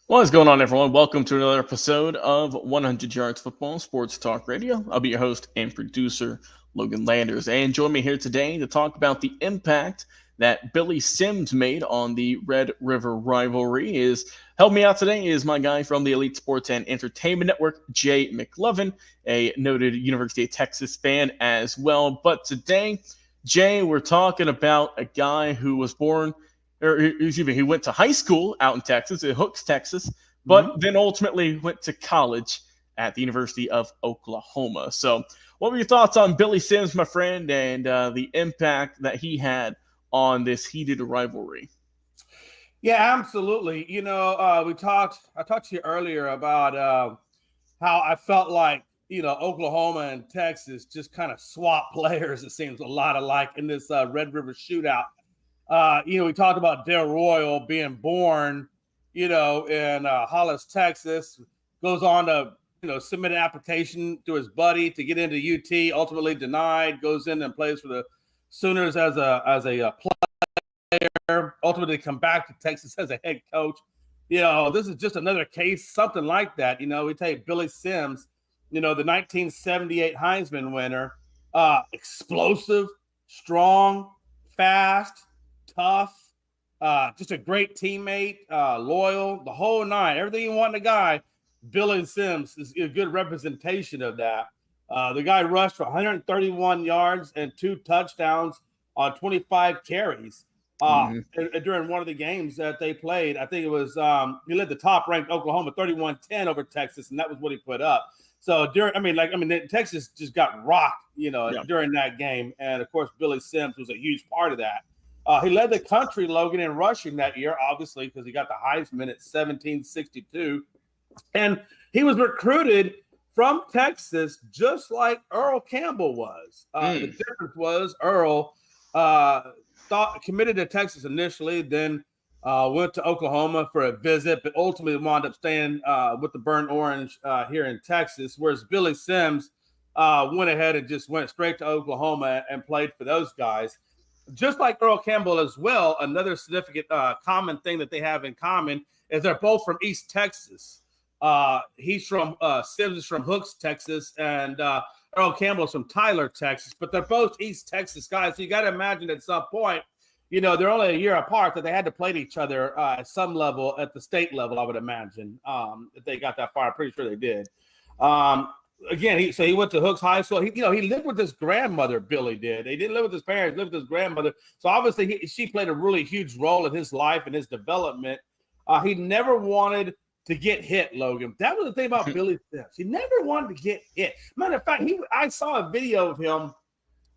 What's going on, everyone? Welcome to another episode of 100 Yards Football Sports Talk Radio. I'll be your host and producer, Logan Landers. And join me here today to talk about the impact that Billy Sims made on the Red River rivalry. Help me out today is my guy from the Elite Sports and Entertainment Network, Jay McLovin, a noted University of Texas fan as well. But today, Jay, we're talking about a guy who was born he went to high school out in Texas, in Hooks, Texas, but then ultimately went to college at the University of Oklahoma. So, what were your thoughts on Billy Sims, my friend, and the impact that he had on this heated rivalry? Yeah, absolutely. I talked to you earlier about how I felt like, Oklahoma and Texas just kind of swap players. It seems a lot alike in this Red River shootout. We talked about Del Royal being born, in Hollis, Texas, goes on to, submit an application to his buddy to get into UT, ultimately denied, goes in and plays for the Sooners as a player, ultimately come back to Texas as a head coach. This is just another case, something like that. We take Billy Sims, the 1978 Heisman winner, explosive, strong, fast, tough, just a great teammate, loyal, the whole nine. Everything you want in a guy, Billy Sims is a good representation of that. The guy rushed for 131 yards and 2 touchdowns on 25 carries during one of the games that they played. I think it was he led the top-ranked Oklahoma 31-10 over Texas, and that was what he put up. So Texas just got rocked, during that game, and of course Billy Sims was a huge part of that. He led the country, Logan, in rushing that year, obviously, because he got the Heisman at 1762. And he was recruited from Texas just like Earl Campbell was. The difference was Earl committed to Texas initially, then went to Oklahoma for a visit, but ultimately wound up staying with the Burnt Orange here in Texas, whereas Billy Sims went ahead and just went straight to Oklahoma and played for those guys. Just like Earl Campbell as well, another significant common thing that they have in common is they're both from East Texas. Sims is from Hooks, Texas, and Earl Campbell's from Tyler, Texas. But they're both East Texas guys. So you got to imagine at some point, they're only a year apart, that they had to play to each other at some level, at the state level, I would imagine, if they got that far. I'm pretty sure they did. Again, he went to Hooks High School. He lived with his grandmother. Billy did. He didn't live with his parents. He lived with his grandmother. So obviously, she played a really huge role in his life and his development. He never wanted to get hit, Logan. That was the thing about Billy Sims. He never wanted to get hit. Matter of fact, I saw a video of him,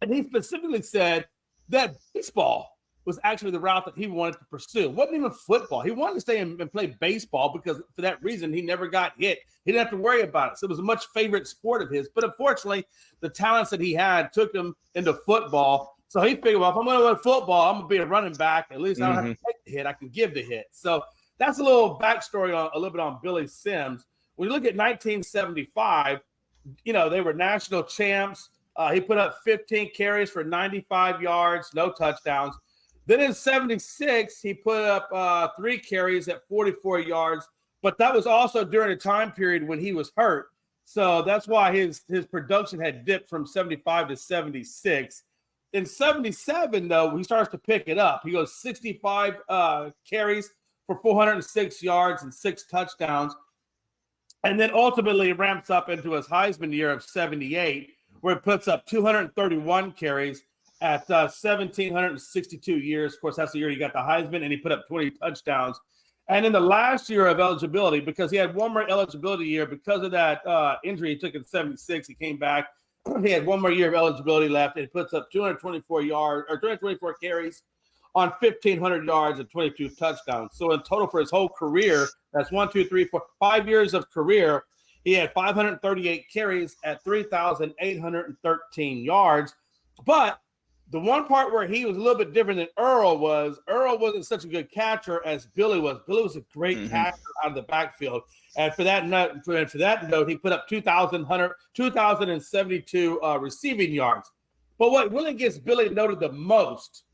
and he specifically said that baseball was actually the route that he wanted to pursue. It wasn't even football. He wanted to stay and play baseball because for that reason, he never got hit. He didn't have to worry about it. So it was a much favorite sport of his. But unfortunately, the talents that he had took him into football. So he figured, well, if I'm going to win football, I'm going to be a running back. At least I don't have to take the hit. I can give the hit. So that's a little backstory a little bit on Billy Sims. When you look at 1975, they were national champs. He put up 15 carries for 95 yards, no touchdowns. Then in 76, he put up 3 carries at 44 yards, but that was also during a time period when he was hurt. So that's why his production had dipped from 75 to 76. In 77, though, he starts to pick it up. He goes 65 carries for 406 yards and 6 touchdowns. And then ultimately ramps up into his Heisman year of 78, where he puts up 231 carries at 1,762 years. Of course, that's the year he got the Heisman, and he put up 20 touchdowns. And in the last year of eligibility, because he had one more eligibility year, because of that injury he took in 76, he came back. He had one more year of eligibility left, and he puts up 224 carries on 1,500 yards and 22 touchdowns. So in total for his whole career, that's 5 years of career, he had 538 carries at 3,813 yards. But the one part where he was a little bit different than Earl wasn't such a good catcher as Billy was. Billy was a great catcher out of the backfield. And for that note, he put up 2,072 receiving yards. But what really gets Billy noted the most,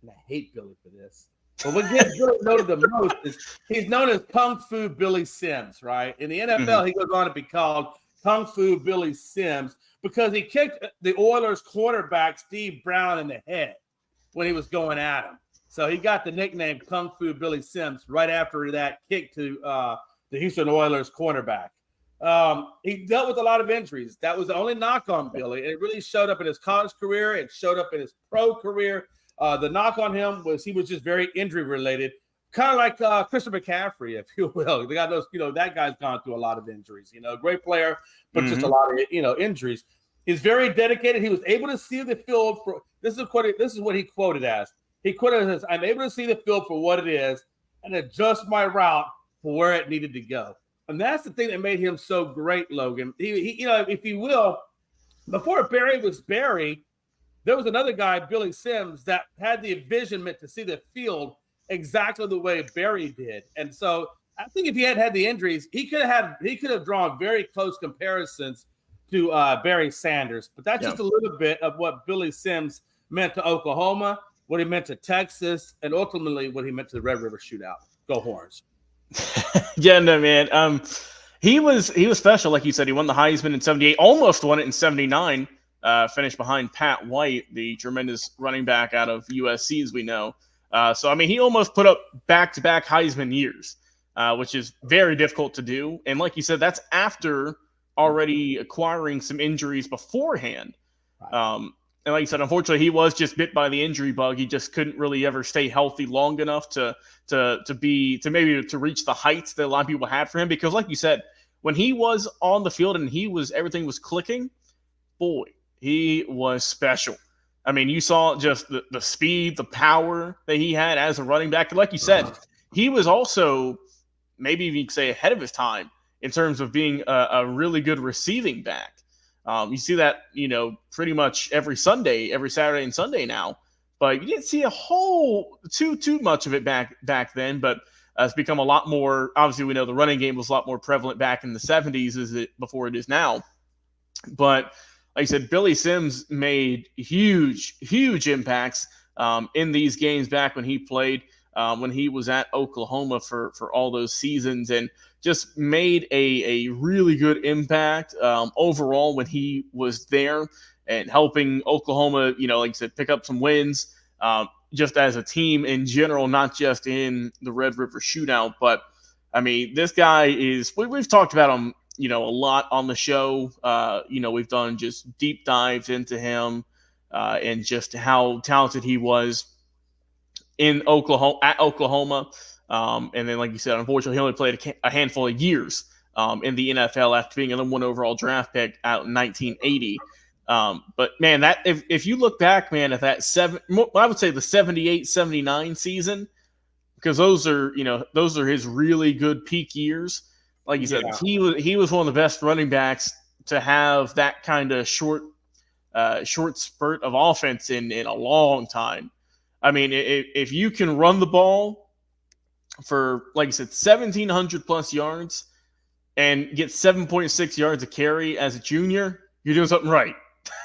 and I hate Billy for this, But what gets really noted the most is he's known as Kung Fu Billy Sims, right? In the NFL, he goes on to be called Kung Fu Billy Sims because he kicked the Oilers cornerback Steve Brown in the head when he was going at him. So he got the nickname Kung Fu Billy Sims right after that kick to the Houston Oilers cornerback. He dealt with a lot of injuries. That was the only knock on Billy. It really showed up in his college career. It showed up in his pro career. The knock on him was he was just very injury related, kind of like Christopher McCaffrey, if you will. They got those, that guy's gone through a lot of injuries. Great player, but just a lot of injuries. He's very dedicated. He was able to see the field for this is what he quoted as. He quoted as, "I'm able to see the field for what it is and adjust my route for where it needed to go." And that's the thing that made him so great, Logan. He if you will, before Barry was Barry, there was another guy, Billy Sims, that had the vision meant to see the field exactly the way Barry did. And so I think if he had the injuries, he could have drawn very close comparisons to Barry Sanders. But that's just a little bit of what Billy Sims meant to Oklahoma, what he meant to Texas, and ultimately what he meant to the Red River Shootout. Go Horns. Yeah, no, man. He was special, like you said. He won the Heisman in '78, almost won it in '79. Finished behind Pat White, the tremendous running back out of USC, as we know. So, I mean, he almost put up back-to-back Heisman years, which is very difficult to do. And like you said, that's after already acquiring some injuries beforehand. Right. And like you said, unfortunately, he was just bit by the injury bug. He just couldn't really ever stay healthy long enough to reach the heights that a lot of people had for him. Because, like you said, when he was on the field and everything was clicking, boy, he was special. I mean, you saw just the speed, the power that he had as a running back. And like you said, he was also maybe you could say ahead of his time in terms of being a really good receiving back. You see that, pretty much every Saturday and Sunday now. But you didn't see a whole too much of it back then. But it's become a lot more. Obviously, we know the running game was a lot more prevalent back in the 70s before it is now. But like I said, Billy Sims made huge impacts in these games back when he played, when he was at Oklahoma for all those seasons, and just made a really good impact overall when he was there and helping Oklahoma, like I said, pick up some wins just as a team in general, not just in the Red River Shootout. But, I mean, this guy we've talked about him, a lot on the show. We've done just deep dives into him and just how talented he was at Oklahoma. And then, like you said, unfortunately, he only played a handful of years in the NFL after being a #1 overall draft pick out in 1980. But man, that if you look back, man, at that I would say the 78-79 season, because those are his really good peak years. Like you said, he was one of the best running backs to have that kind of short spurt of offense in a long time. I mean, if you can run the ball for, like I said, 1,700 plus yards and get 7.6 yards a carry as a junior, you're doing something right.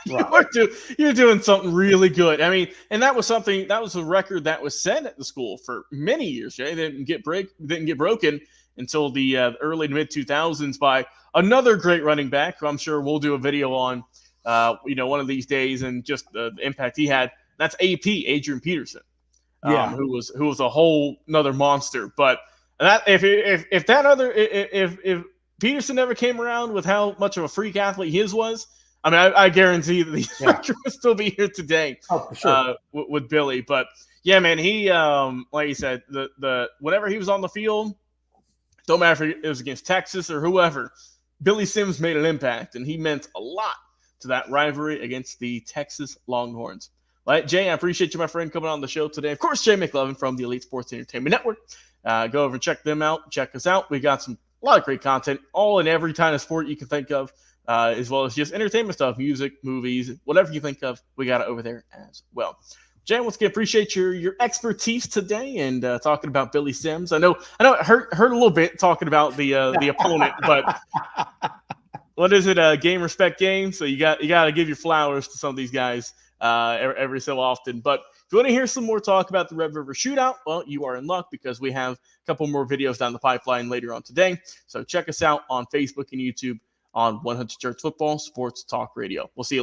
You're doing something really good. I mean, and that was a record that was set at the school for many years. It didn't get broken until the early to mid 2000s by another great running back who I'm sure we'll do a video on, one of these days, and just the impact he had. That's Adrian Peterson, who was a whole another monster. But that if Peterson never came around with how much of a freak athlete his was, I mean, I guarantee that the record would still be here today. Oh, for sure. With Billy. But yeah, man, he like you said, the whenever he was on the field, don't matter if it was against Texas or whoever, Billy Sims made an impact, and he meant a lot to that rivalry against the Texas Longhorns. All right, Jay, I appreciate you, my friend, coming on the show today. Of course, Jay McLovin from the Elite Sports Entertainment Network. Go over and check them out. Check us out. We got a lot of great content, all in every kind of sport you can think of, as well as just entertainment stuff, music, movies, whatever you think of, we got it over there as well. Jay, once again, appreciate your expertise today and talking about Billy Sims. I know it hurt a little bit talking about the opponent, but what is it? Game, respect, game. So you got to give your flowers to some of these guys every so often. But if you want to hear some more talk about the Red River Shootout, well, you are in luck because we have a couple more videos down the pipeline later on today. So check us out on Facebook and YouTube on 100 Yards Football Sports Talk Radio. We'll see you